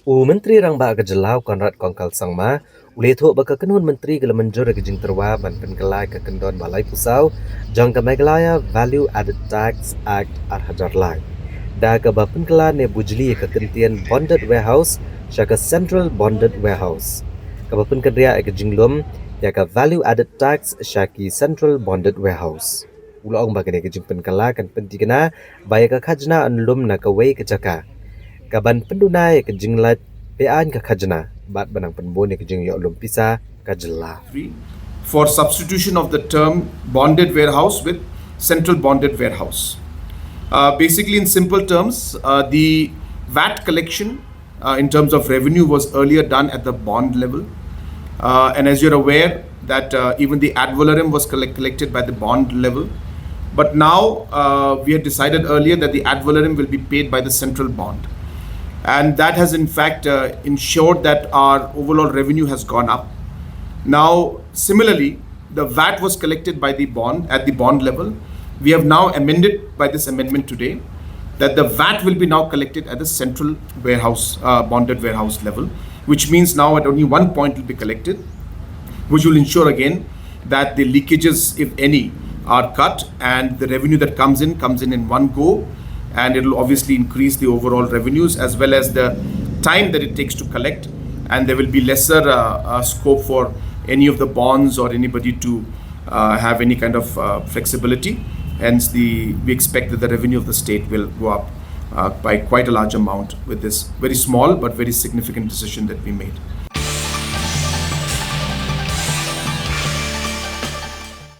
Menteri rang ba kejelau Konrad Kongkal Sangma, uleto baka kenun menteri gala menjur ke jing terwa ban Pynkylla ke kendon balai pusau, jang ke Meghalaya Value Added Tax Act Hajar Lai. Da ke ba Pynkylla ne bujli ke kentian bonded warehouse, syaka central bonded warehouse. Ke ba Pynkylla ke Jinglum, ya ke Value Added Tax syaki central bonded warehouse. Ulang bagane ke jing Pynkylla kan pentigana, baya ke Khajna anlum na ke wei ke jaka. Kaban pendunai ke jinglat pean ke Khajna bat benang penbon ke jing yo lumpisa kajela. For substitution of the term bonded warehouse with central bonded warehouse. Basically, in simple terms, the VAT collection in terms of revenue was earlier done at the bond level. And as you're aware, that even the ad valorem was collected by the bond level. But now we had decided earlier that the ad valorem will be paid by the central bond. And that has in fact ensured that our overall revenue has gone up. Now, similarly, the VAT was collected by the bond at the bond level. We have now amended by this amendment today that the VAT will be now collected at the central warehouse, bonded warehouse level, which means now at only one point will be collected, which will ensure again that the leakages, if any, are cut and the revenue that comes in one go, and it will obviously increase the overall revenues as well as the time that it takes to collect, and there will be lesser scope for any of the bonds or anybody to have any kind of flexibility. Hence, we expect that the revenue of the state will go up by quite a large amount with this very small but very significant decision that we made.